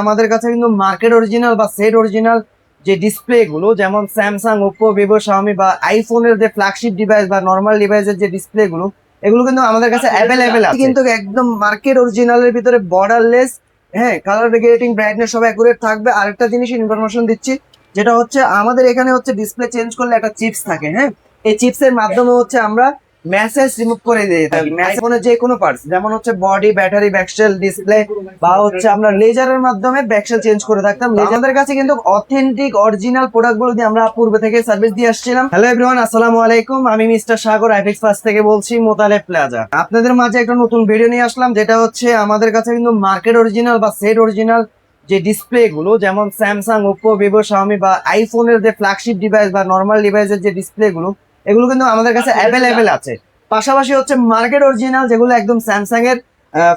আমাদের কাছে কিন্তু মার্কেট অরিজিনাল বা সেট অরিজিনাল যে ডিসপ্লে গুলো, যেমন স্যামসাং, ওপ্পো, ভিভো, শাওমি বা আইফোনের যে ফ্ল্যাগশিপ ডিভাইস বা নর্মাল ডিভাইসের যে ডিসপ্লে গুলো, এগুলো কিন্তু আমাদের কাছে অ্যাভেলেবেল আছে। কিন্তু একদম মার্কেট অরিজিনালের ভিতরে বর্ডারলেস, হ্যাঁ, কালার রেগুলেটিং, ব্রাইটনেস সব অ্যাকুরেট থাকবে। আরেকটা জিনিস ইনফরমেশন দিচ্ছি, যেটা হচ্ছে আমাদের এখানে হচ্ছে ডিসপ্লে চেঞ্জ করলে একটা চিপস থাকে, হ্যাঁ, এই চিপসের মাধ্যমে হচ্ছে আমরা মেসেজ রিমুভ করে দিয়ে থাকি। ফোনের যে কোনো পার্টস, যেমন হচ্ছে বডি, ব্যাটারি, ব্যাকশেল, ডিসপ্লে বা হচ্ছে আমরা লেজারের মাধ্যমে ব্যাকশেল চেঞ্জ করে থাকতাম। আমাদের কাছে কিন্তু অথেন্টিক অরিজিনাল প্রোডাক্ট গুলো দিয়ে আমরা পূর্বে থেকে সার্ভিস দিয়ে আসছিলাম। হ্যালো এভরিওয়ান, আসসালামু আলাইকুম। আমি মিস্টার সাগর, আইফিক্স ফার্স্ট থেকে বলছি, মোতালেব প্লাজা। আপনাদের মাঝে একটা নতুন ভিডিও নিয়ে আসলাম, যেটা হচ্ছে আমাদের কাছে কিন্তু মার্কেট অরিজিনাল বা সেট অরিজিনাল যে ডিসপ্লে গুলো, যেমন স্যামসাং, ওপ্পো, ভিভো, শাওমি বা আইফোনের যে ফ্ল্যাগশিপ ডিভাইস বা নর্মাল ডিভাইসের যে ডিসপ্লে গুলো, এগুলো কিন্তু আমাদের কাছে অ্যাভেলেবেল আছে। পাশাপাশি হচ্ছে মার্কেট অরিজিনাল, যেগুলো একদম স্যামসাং এর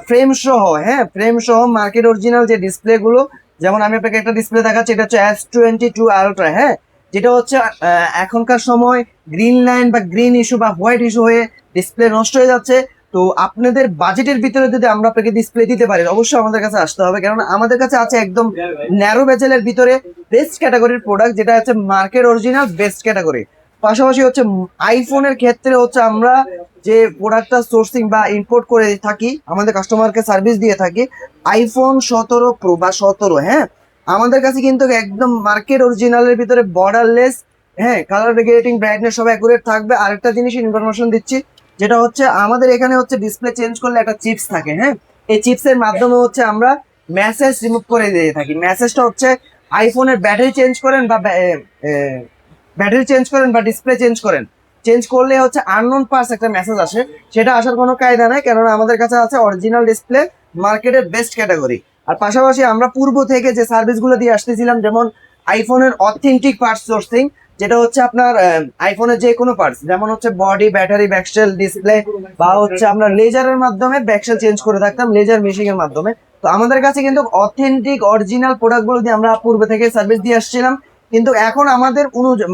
ফ্রেম সহ, হ্যাঁ, ফ্রেম সহ মার্কেট অরিজিনাল যে ডিসপ্লে গুলো, যেমন আমি আপনাকে একটা ডিসপ্লে দেখাচ্ছি, এটা হচ্ছে S22 আলট্রা, হ্যাঁ, যেটা হচ্ছে এখনকার সময় গ্রিন লাইন বা গ্রিন ইস্যু বা হোয়াইট ইস্যু হয়ে ডিসপ্লে নষ্ট হয়ে যাচ্ছে। তো আপনাদের বাজেটের ভিতরে যদি আমরা আপনাকে ডিসপ্লে দিতে পারি, অবশ্যই আমাদের কাছে আসতে হবে, কারণ আমাদের কাছে আছে একদম ন্যারো বেজেলের ভিতরে বেস্ট ক্যাটাগরির প্রোডাক্ট, যেটা হচ্ছে মার্কেট অরিজিনাল বেস্ট ক্যাটাগরি। পাশাপাশি হচ্ছে আইফোনের ক্ষেত্রে হচ্ছে আমরা যে প্রোডাক্টটা সোর্সিং বা ইম্পোর্ট করে থাকি, আমাদের কাস্টমারকে সার্ভিস দিয়ে থাকি, আইফোন 17 প্রো বা 17, হ্যাঁ, আমাদের কাছে কিন্তু একদম মার্কেট অরিজিনালের ভিতরে বর্ডারলেস, হ্যাঁ, কালার রেগুলেটিং, ব্রাইটনেস সব অ্যাকুরেট থাকবে। আরেকটা জিনিস ইনফরমেশন দিচ্ছি, যেটা হচ্ছে আমাদের এখানে হচ্ছে ডিসপ্লে চেঞ্জ করলে একটা চিপস থাকে, হ্যাঁ, এই চিপসের মাধ্যমে হচ্ছে আমরা মেসেজ রিমুভ করে দিয়ে থাকি। মেসেজটা হচ্ছে আইফোনের ব্যাটারি চেঞ্জ করেন বা ব্যাটারি চেঞ্জ করেন বা ডিসপ্লে চেঞ্জ করেন, চেঞ্জ করলে হচ্ছে আননোন পার্টস একটা মেসেজ আসে। সেটা আসার কোনো কায়দা নাই, কেননা আমাদের কাছে আছে অরিজিনাল ডিসপ্লে, মার্কেটের বেস্ট ক্যাটাগরি। আর পাশাপাশি আমরা পূর্ব থেকে যে সার্ভিসগুলো দিয়ে আসতেছিলাম, যেমন আইফোনের অথেন্টিক পার্টস সোর্সিং, যেটা হচ্ছে আপনার আইফোনের যে কোনো পার্টস, যেমন হচ্ছে বডি, ব্যাটারি, ব্যাকশেল, ডিসপ্লে বা হচ্ছে আমরা লেজারের মাধ্যমে ব্যাকশেল চেঞ্জ করে থাকতাম, লেজার মেশিং এর মাধ্যমে। তো আমাদের কাছে কিন্তু অথেন্টিক অরিজিনাল প্রোডাক্টগুলো দিয়ে আমরা পূর্বে থেকে সার্ভিস দিয়ে আসছিলাম। কিন্তু এখন আমাদের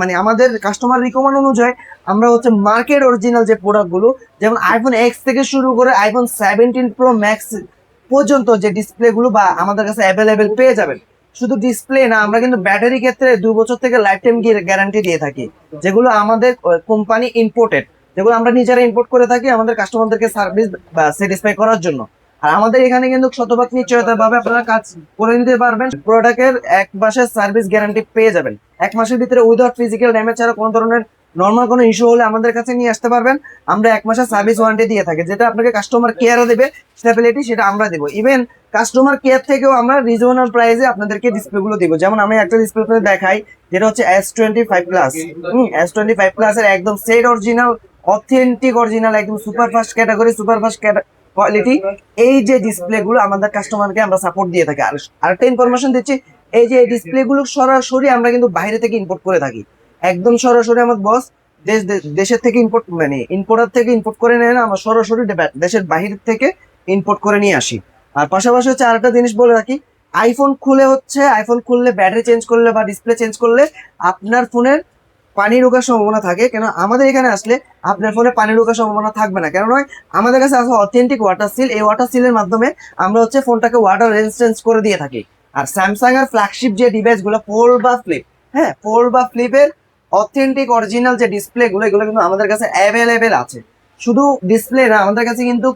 মানে আমাদের কাস্টমার রিকমেন্ড অনুযায়ী আমরা হচ্ছে মার্কেট অরিজিনাল যে প্রোডাক্টগুলো, যেমন আইফোন এক্স থেকে শুরু করে আইফোন 17 প্রো ম্যাক্স পর্যন্ত যে ডিসপ্লে গুলো বা আমাদের কাছে অ্যাভেলেবেল পেয়ে যাবেন। শুধু ডিসপ্লে না, আমরা কিন্তু ব্যাটারি ক্ষেত্রে 2 বছর থেকে লাইফ টাইম গ্যারান্টি দিয়ে থাকি, যেগুলো আমাদের কোম্পানি ইম্পোর্টেড, যেগুলো আমরা নিজেরা ইম্পোর্ট করে থাকি আমাদের কাস্টমারদেরকে সার্ভিস বা স্যাটিসফাই করার জন্য। আর আমাদের এখানে কিন্তু শতভাগ নিশ্চয়তা ভাবে আপনারা কাজ করে নিতে পারবেন। প্রোডাক্টের 1 মাসের সার্ভিস গ্যারান্টি পেয়ে যাবেন। 1 মাসের ভিতরে উইদাউট ফিজিক্যাল ড্যামেজ ছাড়া কোনো ধরনের নর্মাল কোনো ইস্যু হলে আমাদের কাছে নিয়ে আসতে পারবেন। আমরা 1 মাসের সার্ভিস ওয়ারেন্টি দিয়ে থাকি, যেটা আপনাকে কাস্টমার কেয়ারও দেবে, স্টেবিলিটি সেটা আমরা দেবো। ইভেন কাস্টমার কেয়ার থেকেও আমরা রিজনেবল প্রাইসে আপনাদেরকে ডিসপ্লে গুলো দেবো। যেমন আমি একটা ডিসপ্লে আপনাদের দেখাই, যেটা হচ্ছে S25 প্লাস। S25 প্লাস এর একদম সেট অরিজিনাল, অথেন্টিক অরিজিনাল, একদম super fast category, super fast quality এই যে ডিসপ্লে গুলো আমাদের কাস্টমারকে আমরা সাপোর্ট দিয়ে থাকি। আর আরেকটা ইনফরমেশন দিচ্ছি, এই যে ডিসপ্লে গুলো সরাসরি আমরা কিন্তু বাইরে থেকে ইম্পোর্ট করে থাকি, একদম সরাসরি আমার বস দেশের থেকে ইম্পোর্ট, মানে ইম্পোর্টার থেকে ইম্পোর্ট করে নেয় না, আমরা সরাসরি দেশের বাহির থেকে ইম্পোর্ট করে নিয়ে আসি। আর পাশাপাশি হচ্ছে আরেকটা জিনিস বলে রাখি, আইফোন খুললে ব্যাটারি চেঞ্জ করলে বা ডিসপ্লে চেঞ্জ করলে আপনার ফোনের পানি ঢোকার সম্ভাবনা থাকে। কেন আমাদের এখানে আসলে আপনার ফোনে পানি ঢোকার সম্ভাবনা থাকবে না, কেন নয়, আমাদের কাছে আছে অথেন্টিক ওয়াটার সিল। এই ওয়াটার সিলের মাধ্যমে আমরা হচ্ছে ফোনটাকে ওয়াটার রেজিস্ট্যান্স করে দিয়ে থাকি। আর স্যামসাং এর ফ্ল্যাগশিপ যে ডিভাইস গুলো, ফোল্ড বা ফ্লিপ, হ্যাঁ, ফোল্ড বা ফ্লিপের অথেন্টিক অরিজিনাল যে ডিসপ্লে গুলো, এগুলো কিন্তু আমাদের কাছে অ্যাভেলেবেল আছে। শুধু ডিসপ্লে না, আমাদের কাছে কিন্তু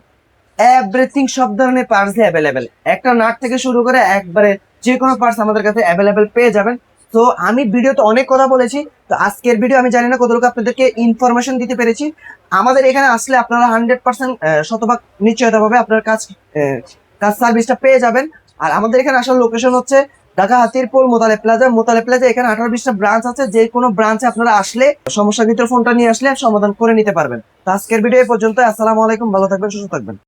এভরিথিং, সব ধরনের পার্টস অ্যাভেলেবেল, একটা নাট থেকে শুরু করে একবারে যে কোনো পার্টস আমাদের কাছে অ্যাভেলেবেল পেয়ে যাবেন। তো আমি ভিডিওতে অনেক কথা বলেছি, তো আজকের ভিডিও আমি জানি না কতটুকু আপনাদেরকে ইনফরমেশন দিতে পেরেছি। আমাদের এখানে আসলে আপনারা 100% শতভাগ নিশ্চয়তা ভাবে আপনার কাজ সার্ভিসটা পেয়ে যাবেন। আর আমাদের এখানে আসার লোকেশন হচ্ছে ঢাকা হাতিরপুল মোতালেব প্লাজা। এখানে 18-20টা ব্রাঞ্চ আছে, যে কোনো ব্রাঞ্চে আপনারা আসলে সমস্যাকৃত ফোনটা নিয়ে আসলে সমাধান করে নিতে পারবেন। তো আজকের ভিডিও এই পর্যন্ত। আসসালামু আলাইকুম, ভালো থাকবেন, সুস্থ থাকবেন।